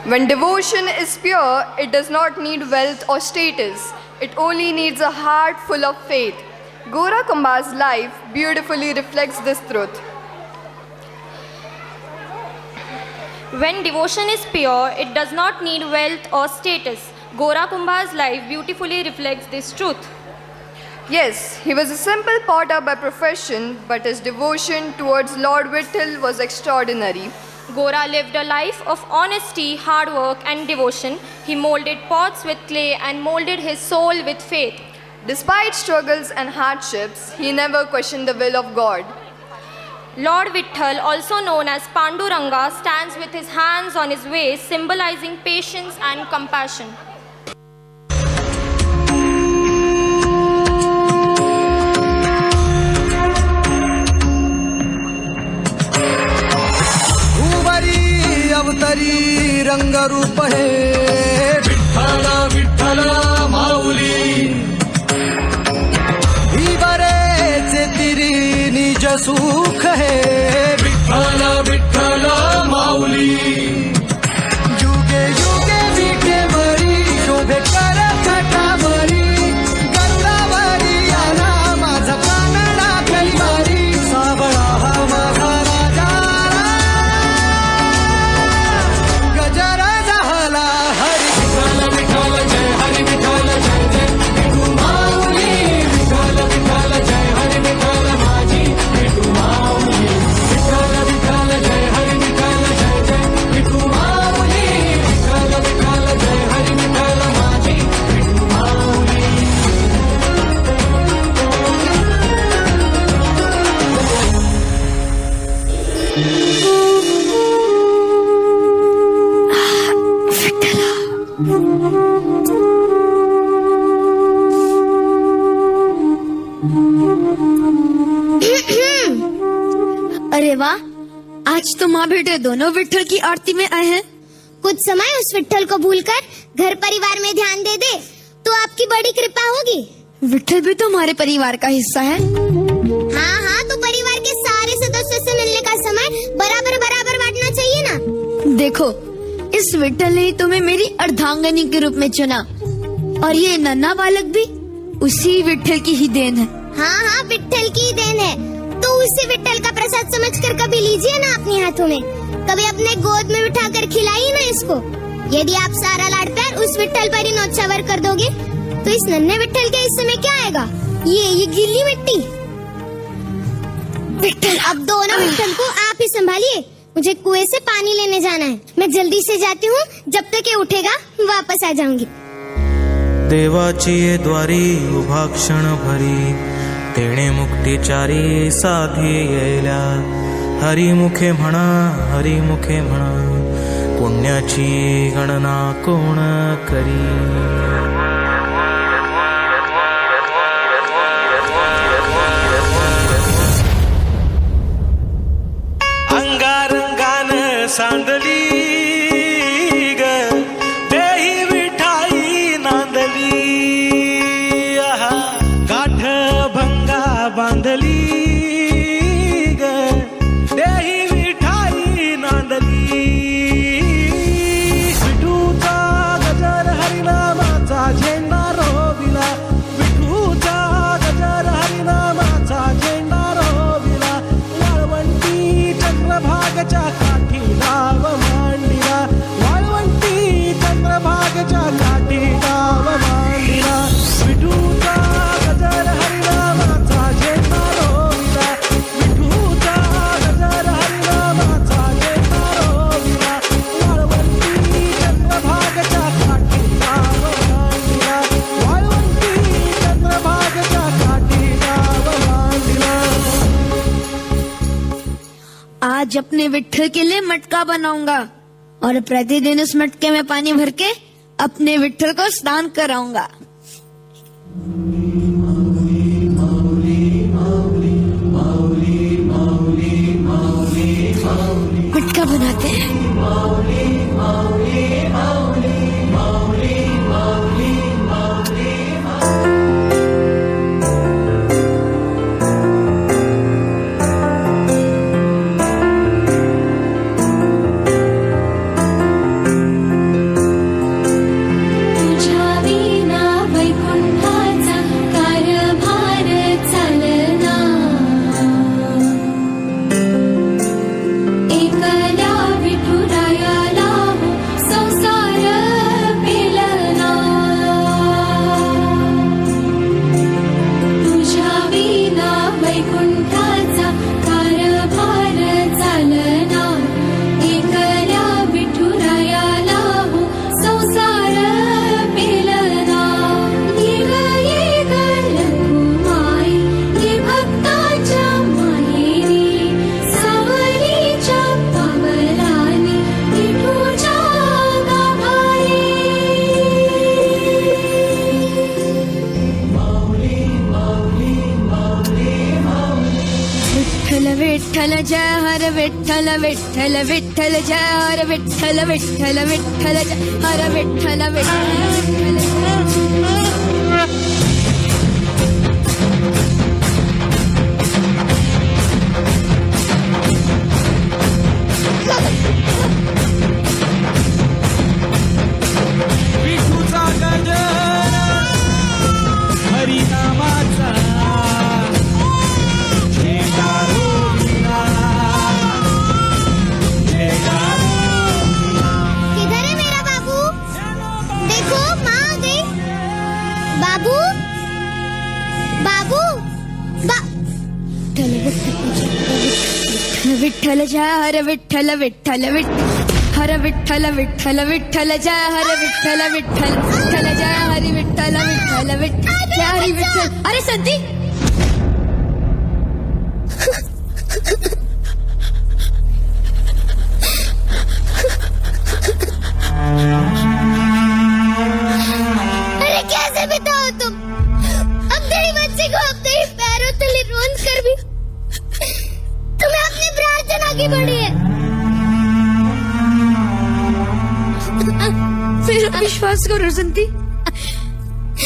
When devotion is pure, it does not need wealth or status. It only needs a heart full of faith. Gora Kumbha's life beautifully reflects this truth. When devotion is pure, it does not need wealth or status. Gora Kumbha's life beautifully reflects this truth. Yes, he was a simple potter by profession, but his devotion towards Lord Vitthal was extraordinary. Gora lived a life of honesty, hard work, and devotion. He molded pots with clay and molded his soul with faith. Despite struggles and hardships, he never questioned the will of God. Lord Vitthal, also known as Panduranga, stands with his hands on his waist, symbolizing patience and compassion. अवतरी रंगरूप हे विठ्ठला विठ्ठला माऊली ही बरेचे तिरी निज सुख हे विठ्ठला विठ्ठला माऊली युगे युगे विटे बरी शोभे कर छटावरी गरुडावरी आला माझा कानडा कलिवारी सावळा हा माझा अरे वाह, आज तो माँ बेटे दोनों विठ्ठल की आरती में आए हैं। कुछ समय उस विठ्ठल को भूलकर घर परिवार में ध्यान दे दे तो आपकी बड़ी कृपा होगी। विठ्ठल भी तो हमारे परिवार का हिस्सा है। हाँ हाँ, तो परिवार के सारे सदस्यों से मिलने का समय बराबर बराबर बांटना चाहिए ना। देखो, इस विठ्ठल ने तुम्हें मेरी अर्धांगिनी के रूप में चुना और ये नन्हा बालक भी उसी विठ्ठल की ही देन है। हाँ हाँ, विठ्ठल की ही देन है, तो उसी विठ्ठल का प्रसाद समझकर कभी लीजिए ना अपने हाथों में, कभी अपने गोद में बिठाकर खिलाइए ना इसको। यदि आप सारा लाड प्यार उस विठ्ठल पर ही न्योछावर कर दोगे तो इस नन्हे विठ्ठल के हिस्से में क्या आएगा? ये गीली मिट्टी। विठ्ठल, अब दोनों विठ्ठल को आप ही संभालिए, मुझे कुएं से पानी लेने जाना है। मैं जल्दी से जाती हूँ, जब तक ये उठेगा वापस आ जाऊंगी। देवाची ये द्वारी उभा क्षण भरी तेणे मुक्तिचारी साधी येल्या हरिमुखे म्हणा हरिमुखे म्हणा पुण्याची गणना कोण करी। अंगारंगान सांडली ग देही विठाई नांदली गाठ भंगा बांधली ग देही विठाई नांदली। विठूचा गजर हरिनामाचा झेंडा रोविला विठूचा गजर हरिनामाचा झेंडा रोविला वाळवंटी चंद्रभागच्या काठी नाव मांडिला वाळवंटी चंद्रभागच्या काठी नाव मांडिला। विठूचा गजर हरिनामाचा झेंडा रोविला विठूचा गजर हरिनामाचा झेंडा रोविला वाळवंटी चंद्रभागच्या काठी नाव मांडिला वाळवंटी चंद्रभागच्या काठी नाव मांडिला। आज अपने विठ्ठल के लिए मटका बनाऊंगा और प्रतिदिन उस मटके में पानी भर के अपने विठ्ठल को स्नान कराऊंगा। मटका बनाते हैं। विठ्ठल जय हर विठ्ठल विठ्ठल विठ्ठल जय हर विठ्ठल विठ्ठल विठ्ठल जय हर विठ्ठल विठ्ठल विठूचा गजर हरिनामाचा झेंडा रोविला झेंडा रोविला. किधर है मेरा बाबू? देखो माँ आ गई. बाबू बाबू विठ्ठल जय हर विठ्ठल विठ्ठल विठ्ठल हर विठ्ठल विठ्ठल विठ्ठल जय हर विठ्ठल विठ्ठल विठ्ठल जय हरी विठ्ठल विठ्ठल विठ्ठल जय हरी विठ्ठल. अरे संती अरे कैसे बिताओ तुम अपने बच्चे को अपने ही पैरों तले रोंद कर भी तुम्हें अपनी प्रार्थना की पड़ी है. मेरा विश्वास करो संती,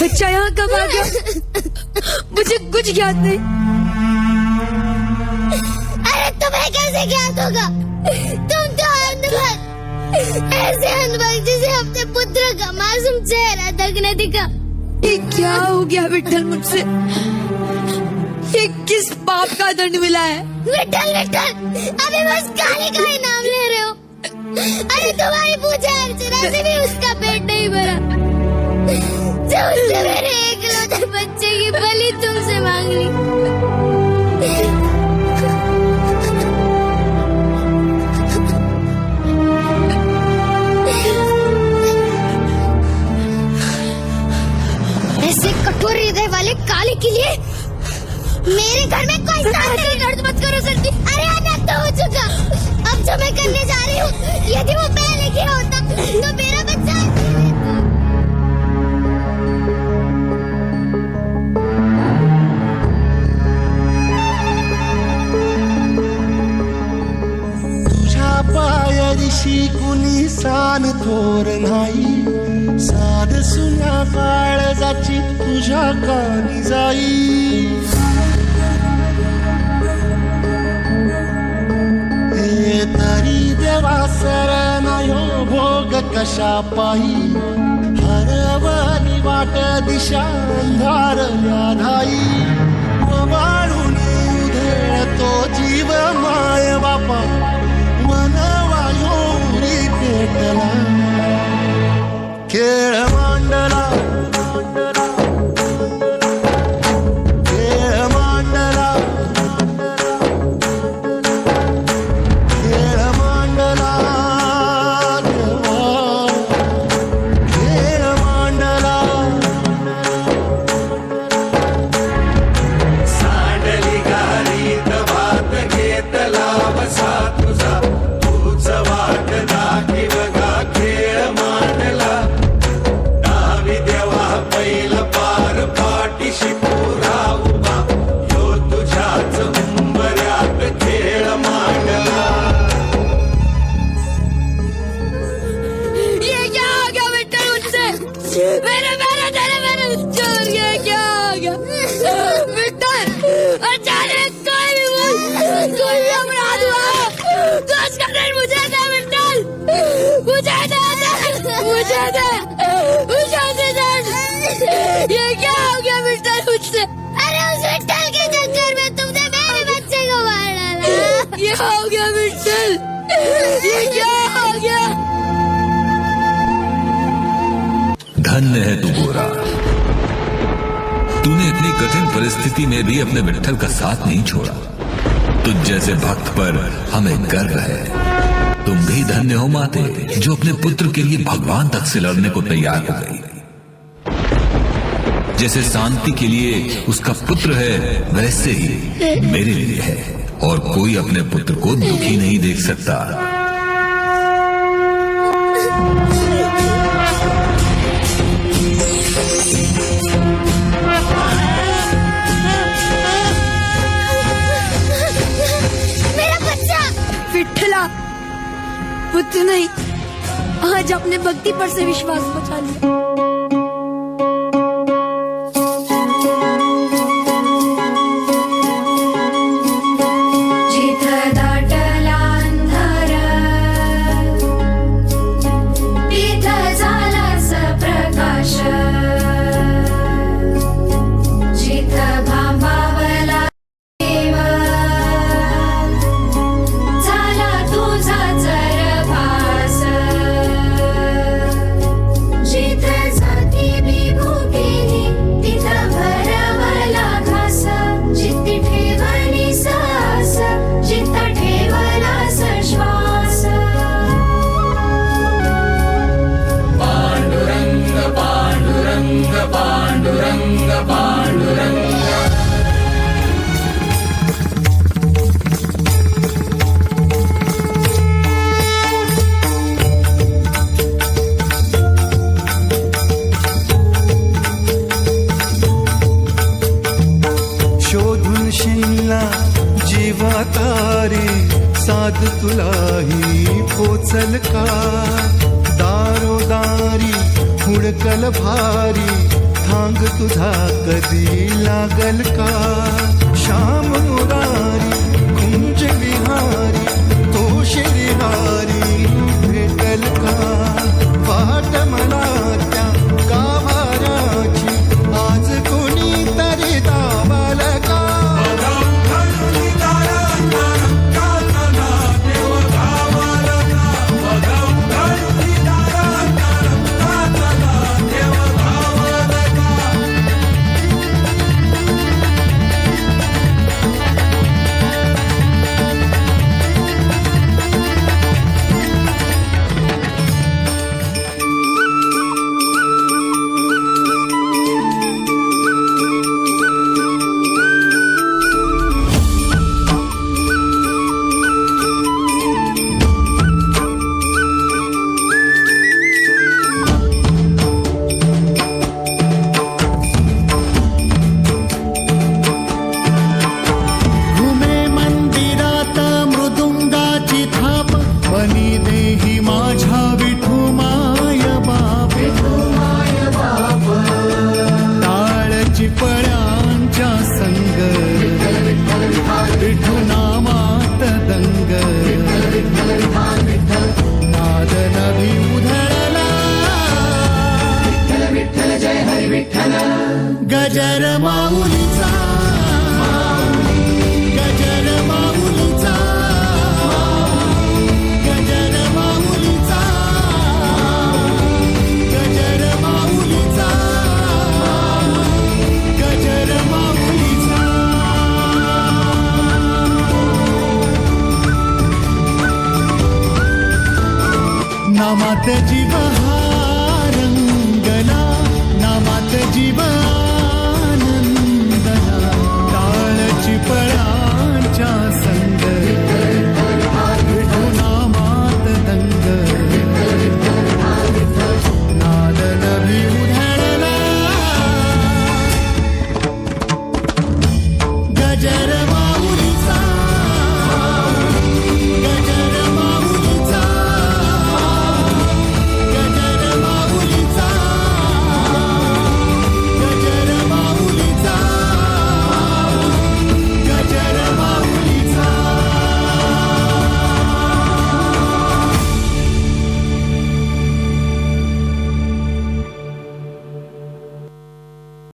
बच्चा यहाँ कब आ गया मुझे कुछ ज्ञात नहीं. अरे तुम्हें कैसे ज्ञात होगा? तुम तो अंधभक्त, ऐसे अंधभक्त जिसे अपने पुत्र का मासूम चेहरा तक न दिखा. ये क्या हो गया विठ्ठल मुझसे? ये किस पाप का दंड मिला है? विठ्ठल विठ्ठल अभी बस काली का ही नाम ले रहे हो. अरे तुम्हारी पूजा अर्चना से भी उसका पेट नहीं भरा जो उसने मेरे एकलौते बच्चे की बलि तुमसे मांग ली. ऐसे कठोर हृदय वाले काले के लिए मेरे घर में कोई स्थान नहीं. दर्द मत करो संती. अरे अनर्थ तो हो चुका. अब जो मैं करने जा रही हूँ, यदि वो पहले किया होता तो मेरा बच्चा तुझ्या पायरीशी कुणी सान थोर नाही. साध सुन्या काळजाची तुझ्या कानी जाई. हे तरी देवा सरनायो भोग कशा पायी. हरवली वाट दिशा अंधारल्या धाई. वाळून उधळतो जीव माय बापा वनवायोरी पेटला. खेळ मांडला खेळ मांडला खेळ मांडला देवा खेळ मांडला. सांडली गालीत भात घेतला बसा तुझा तूच वाट दाखी बघा खेळ मांडला. डावी देवा पैल पार पाठीशी पुरा उभा यो तुझ्याच उंबऱ्यात खेळ मांडला. ये क्या हो गया विठ्ठल मुझसे? मेरे चोर ये क्या हो गया विठ्ठल? अचानक कोई भी अपराध हुआ तो उसका दंड मुझे दे विठ्ठल. मुझे दे दंड. ये क्या हो गया विठ्ठल मुझसे? अरे उस विठ्ठल के चक्कर में तुमने मेरे बच्चे को मार डाला. ये हो गया विठ्ठल, ये क्या हो गया? धन्य है तू गोरा, तूने इतनी कठिन परिस्थिति में भी अपने विठ्ठल का साथ नहीं छोड़ा. तुझ जैसे भक्त पर हमें गर्व है. तुम भी धन्य हो माते जो अपने पुत्र के लिए भगवान तक से लड़ने को तैयार हो गई. जैसे शांति के लिए उसका पुत्र है वैसे ही मेरे लिए है. और कोई अपने पुत्र को दुखी नहीं देख सकता. मेरे जो अपने भक्ति पर से विश्वास बचा लिया। शोधून शिनला जीवातारी साध तुलाही पोचल का दारोदारी हुडकल भारी थांग तुझा कधी लागल का श्याम मुरारी कुंज विहारी तो श्रीहारी भेटल का वाट मला त्या गाभाराची आज कोणी तरी दाबाल का गजर माऊलीचा गजर माऊलीचा गजर माऊलीचा गजर माऊलीचा गजर माऊलीचा नामात जीव हा रंगला नामात जीव